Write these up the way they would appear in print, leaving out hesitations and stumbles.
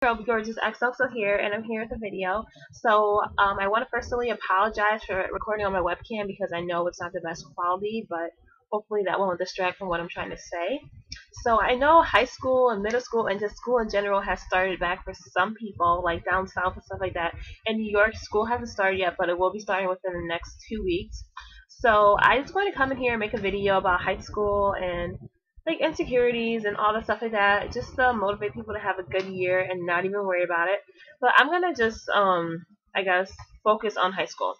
girl, Gorgeous XOXO here, and I'm here with a video. So, I want to personally apologize for recording on my webcam because I know it's not the best quality, but hopefully that won't distract from what I'm trying to say. So, I know high school and middle school and just school in general has started back for some people, like down south and stuff like that. In New York, school hasn't started yet, but it will be starting within the next 2 weeks. So, I just want to come in here and make a video about high school and like insecurities and all the stuff like that, just to motivate people to have a good year and not even worry about it. But I'm gonna just I guess focus on high school.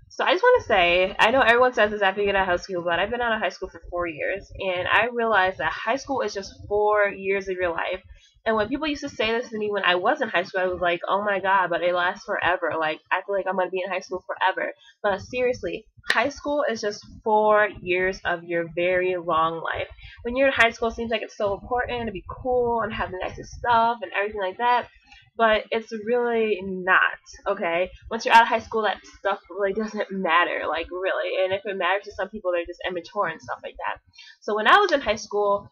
So I just want to say, I know everyone says this after you get out of high school, but I've been out of high school for 4 years, and I realized that high school is just 4 years of your life. And when people used to say this to me when I was in high school, I was like, oh my god, but it lasts forever. Like, I feel like I'm going to be in high school forever. But seriously, high school is just 4 years of your very long life. When you're in high school, it seems like it's so important to be cool and have the nicest stuff and everything like that. But it's really not, okay? Once you're out of high school, that stuff really doesn't matter, like, really. And if it matters to some people, they're just immature and stuff like that. So when I was in high school,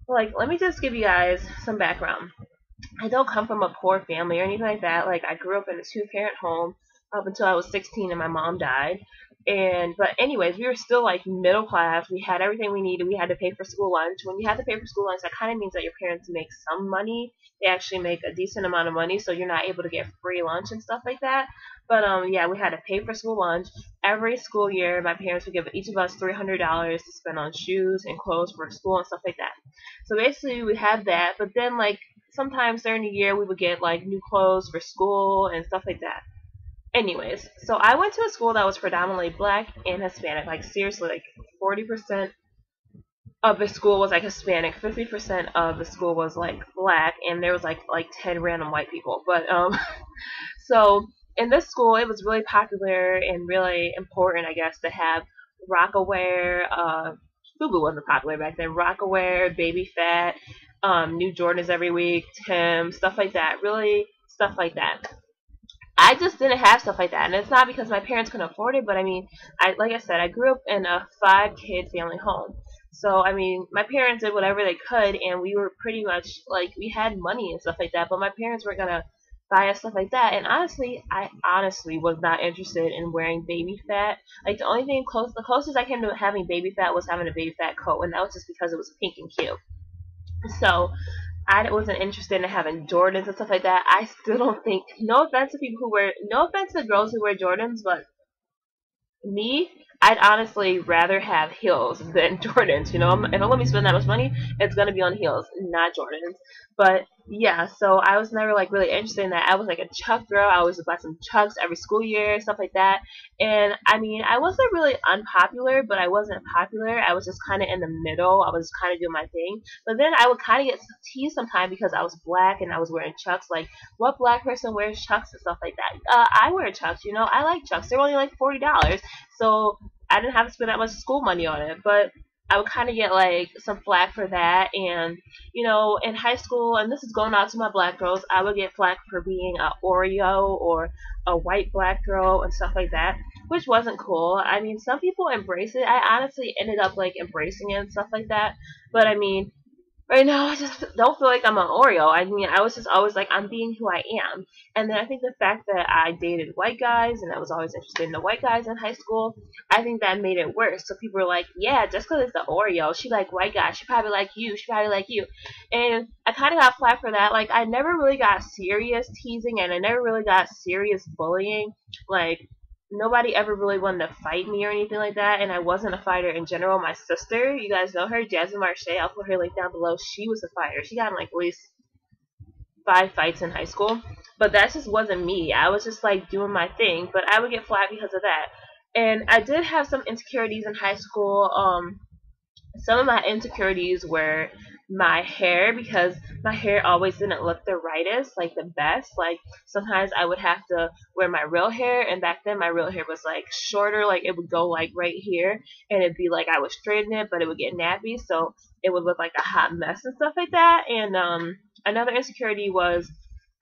like, let me just give you guys some background. I don't come from a poor family or anything like that. Like, I grew up in a two-parent home up until I was 16 and my mom died. But anyways, we were still like middle class. We had everything we needed. We had to pay for school lunch. When you have to pay for school lunch, that kind of means that your parents make some money. They actually make a decent amount of money, so you're not able to get free lunch and stuff like that. But yeah, we had to pay for school lunch. Every school year, my parents would give each of us $300 to spend on shoes and clothes for school and stuff like that. So basically, we had that. But then, like, sometimes during the year, we would get like new clothes for school and stuff like that. Anyways, so I went to a school that was predominantly black and Hispanic. Like, seriously, like 40% of the school was like Hispanic, 50% of the school was like black, and there was like 10 random white people. But so in this school, it was really popular and really important, I guess, to have Rockaware. Fubu wasn't popular back then. Rockaware, Baby Fat, new Jordans every week, Tim, stuff like that. Really, stuff like that. I just didn't have stuff like that, and it's not because my parents couldn't afford it, but I mean, like I said, I grew up in a 5-kid family home. So, I mean, my parents did whatever they could, and we were pretty much, like, we had money and stuff like that, but my parents weren't gonna buy us stuff like that, and honestly, I honestly was not interested in wearing baby fat. Like, the only thing the closest I came to having baby fat was having a baby fat coat, and that was just because it was pink and cute. So, I wasn't interested in having Jordans and stuff like that. I still don't think, no offense to people who wear, no offense to girls who wear Jordans, but me, I'd honestly rather have heels than Jordans, you know? If I'm going to be spending that much money, it's going to be on heels, not Jordans. But, yeah, so I was never, like, really interested in that. I was, like, a Chuck girl. I always would buy some Chucks every school year, stuff like that. And, I mean, I wasn't really unpopular, but I wasn't popular. I was just kind of in the middle. I was kind of doing my thing. But then I would kind of get teased sometimes because I was black and I was wearing Chucks. Like, what black person wears Chucks and stuff like that? I wear Chucks, you know? I like Chucks. They're only, like, $40. So I didn't have to spend that much school money on it, but I would kind of get like some flack for that. And you know, in high school, and this is going out to my black girls, I would get flack for being a Oreo or a white black girl and stuff like that, which wasn't cool. I mean, some people embrace it. I honestly ended up like embracing it and stuff like that, but I mean, right now, I just don't feel like I'm an Oreo. I mean, I was just always like, I'm being who I am. And then I think the fact that I dated white guys and I was always interested in the white guys in high school, I think that made it worse. So people were like, yeah, just because it's the Oreo, she like white guys. She probably like you. She probably like you. And I kind of got flack for that. Like, I never really got serious teasing and I never really got serious bullying. Like, nobody ever really wanted to fight me or anything like that, and I wasn't a fighter in general. My sister, you guys know her, Jasmine Marche, I'll put her link down below. She was a fighter. She got in like at least 5 fights in high school, but that just wasn't me. I was just like doing my thing, but I would get flack because of that. And I did have some insecurities in high school. Some of my insecurities were my hair, because my hair always didn't look the rightest, like the best. Like, sometimes I would have to wear my real hair, and back then my real hair was like shorter, like it would go like right here, and it'd be like I would straighten it, but it would get nappy, so it would look like a hot mess and stuff like that. And another insecurity was,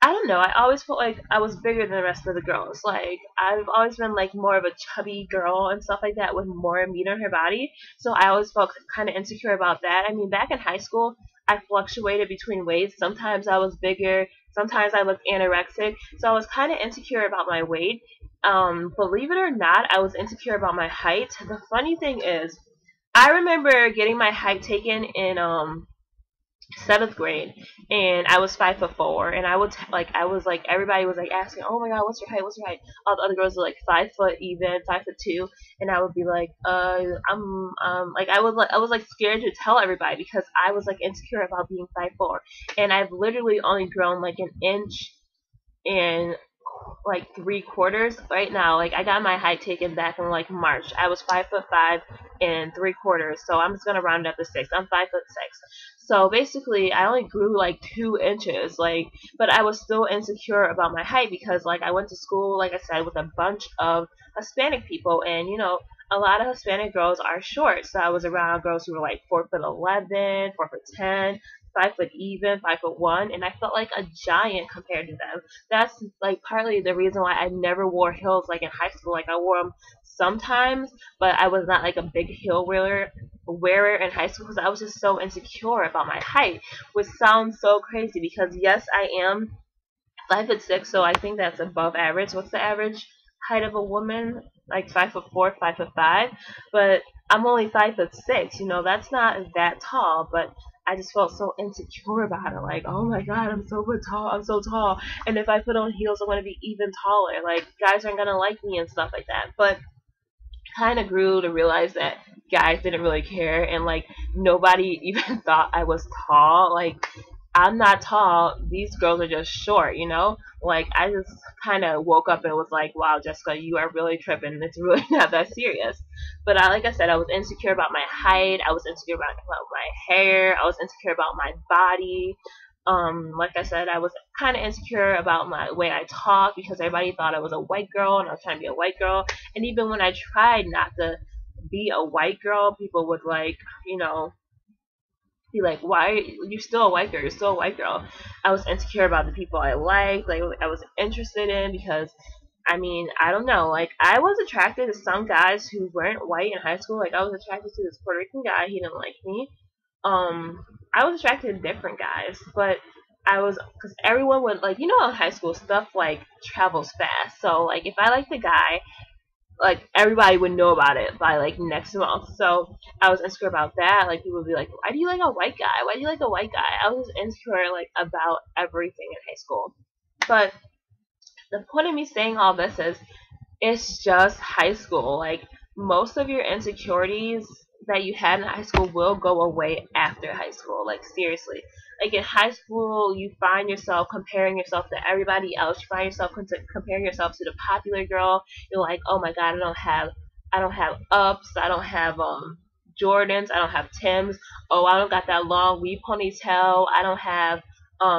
I don't know, I always felt like I was bigger than the rest of the girls. Like, I've always been like more of a chubby girl and stuff like that with more meat on her body. So I always felt kind of insecure about that. I mean, back in high school, I fluctuated between weights. Sometimes I was bigger, sometimes I looked anorexic, so I was kind of insecure about my weight. Believe it or not, I was insecure about my height. The funny thing is, I remember getting my height taken in 7th grade, and I was 5'4", and I was like everybody was like asking, oh my god, what's your height? What's your height? All the other girls were like 5 foot even, 5'2", and I would be like, like I was like scared to tell everybody because I was like insecure about being 5'4", and I've literally only grown like an inch in like 3/4 right now. Like I got my height taken back in like March. I was 5'5" and 3/4, so I'm just gonna round it up to 6. I'm 5'6". So basically, I only grew like 2 inches. Like, but I was still insecure about my height because like I went to school, like I said, with a bunch of Hispanic people, and a lot of Hispanic girls are short. So I was around girls who were like 4'11", 4'10", 5 foot even, 5'1", and I felt like a giant compared to them. That's like partly the reason why I never wore heels like in high school. Like I wore them sometimes, but I was not like a big heel wearer in high school because I was just so insecure about my height, which sounds so crazy because yes, I am 5'6", so I think that's above average. What's the average height of a woman? Like 5'4", 5'5", but I'm only 5'6". That's not that tall, but I just felt so insecure about it. Like, oh my god, I'm so tall. I'm so tall, and if I put on heels, I'm gonna be even taller. Like, guys aren't gonna like me and stuff like that. But kind of grew to realize that guys didn't really care, and like nobody even thought I was tall. Like, I'm not tall. These girls are just short. Like, I just kind of woke up and was like, wow, Jessica, you are really tripping. It's really not that serious. But like I said, I was insecure about my height. I was insecure about my hair. I was insecure about my body. Like I said, I was kind of insecure about my way I talk because everybody thought I was a white girl and I was trying to be a white girl. And even when I tried not to be a white girl, people would like, be like, why are you still a white girl? You're still a white girl. I was insecure about the people I liked, like I was interested in, because I don't know, like I was attracted to some guys who weren't white in high school. Like I was attracted to this Puerto Rican guy, he didn't like me. I was attracted to different guys, but because everyone would like, in high school stuff like travels fast. So like if I liked the guy, like everybody would know about it by like next month. So I was insecure about that. Like people would be like, why do you like a white guy? Why do you like a white guy? I was just insecure like about everything in high school. But the point of me saying all this is it's just high school. Like most of your insecurities that you had in high school will go away after high school. Like seriously. Like in high school, you find yourself comparing yourself to everybody else. You find yourself comparing yourself to the popular girl. You're like, oh my god, I don't have ups. I don't have Jordans. I don't have Tims. Oh, I don't got that long weave ponytail. I don't have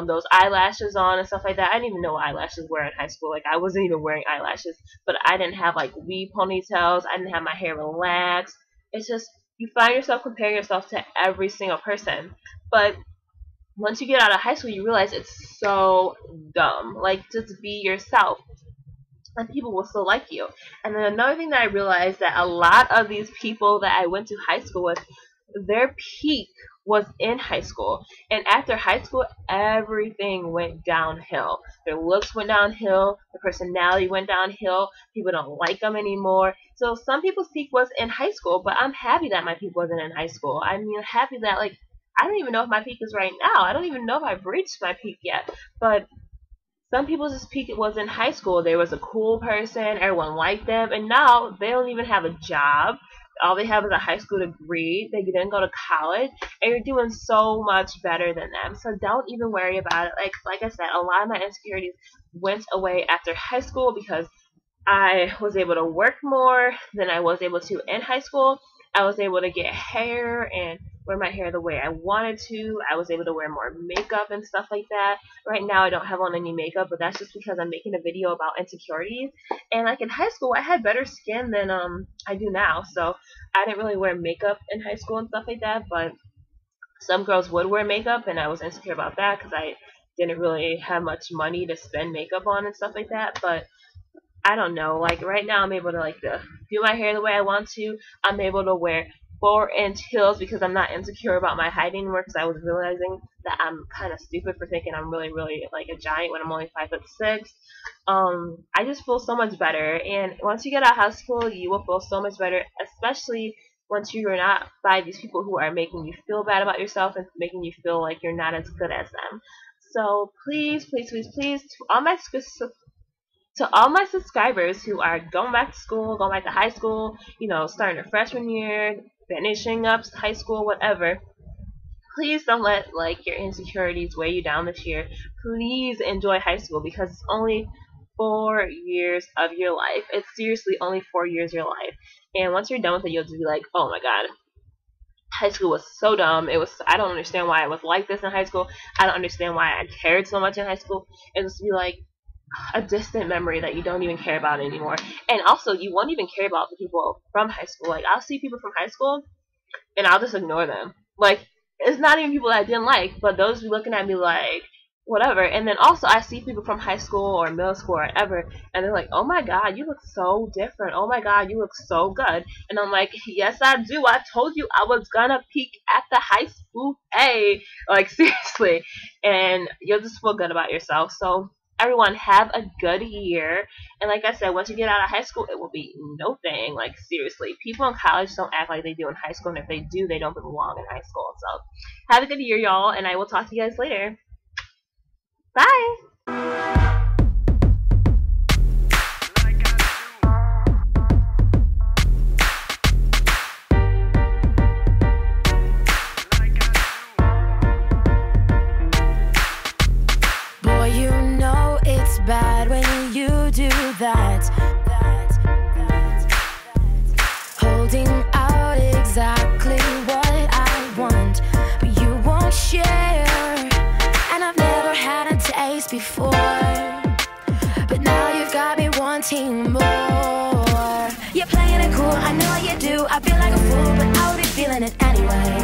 those eyelashes on and stuff like that. I didn't even know what eyelashes were in high school. Like I wasn't even wearing eyelashes, but I didn't have like weave ponytails. I didn't have my hair relaxed. It's just you find yourself comparing yourself to every single person. But once you get out of high school, you realize it's so dumb. Like, just be yourself, and people will still like you. And then another thing that I realized, that a lot of these people that I went to high school with, their peak was in high school. And after high school, everything went downhill. Their looks went downhill. Their personality went downhill. People don't like them anymore. So some people's peak was in high school, but I'm happy that my peak wasn't in high school. I'm happy that, like, I don't even know if my peak is right now. I don't even know if I've reached my peak yet. But some people's peak was in high school. There was a cool person. Everyone liked them. And now they don't even have a job. All they have is a high school degree. They didn't go to college. And you're doing so much better than them. So don't even worry about it. Like I said, a lot of my insecurities went away after high school because I was able to work more than I was able to in high school. I was able to get hair and wear my hair the way I wanted to. I was able to wear more makeup and stuff like that. Right now I don't have on any makeup, but that's just because I'm making a video about insecurities. And like in high school, I had better skin than I do now. So I didn't really wear makeup in high school and stuff like that, but some girls would wear makeup, and I was insecure about that because I didn't really have much money to spend makeup on and stuff like that. But I don't know, like right now I'm able to do my hair the way I want to. I'm able to wear 4-inch heels because I'm not insecure about my height anymore, because I was realizing that I'm kind of stupid for thinking I'm really, really like a giant when I'm only 5'6". I just feel so much better, and once you get out of high school, you will feel so much better, especially once you're not by these people who are making you feel bad about yourself and making you feel like you're not as good as them. So please, please, please, please, to all my subscribers who are going back to school, going back to high school, starting their freshman year, finishing up high school, whatever, please don't let like your insecurities weigh you down this year. Please enjoy high school, because it's only 4 years of your life. It's seriously only 4 years of your life. And once you're done with it, you'll just be like, oh my god, high school was so dumb. I don't understand why I was like this in high school. I don't understand why I cared so much in high school. It just be like a distant memory that you don't even care about anymore. And also, you won't even care about the people from high school. Like, I'll see people from high school and I'll just ignore them. Like, it's not even people that I didn't like, but those be looking at me like, whatever. And then also, I see people from high school or middle school or whatever, and they're like, oh my god, you look so different. Oh my god, you look so good. And I'm like, yes, I do. I told you I was gonna peak at the high school A. Like, seriously. And you'll just feel good about yourself. So, everyone, have a good year. And like I said, once you get out of high school, it will be no thing. Like, seriously, people in college don't act like they do in high school, and if they do, they don't belong in high school. So, have a good year, y'all, and I will talk to you guys later. Bye! Boy, you know it's bad when you do that. Holding out exactly what I want, but you won't share. And I've never had a taste before, but now you've got me wanting more. You're playing it cool, I know you do. I feel like a fool, but I'll be feeling it anyway.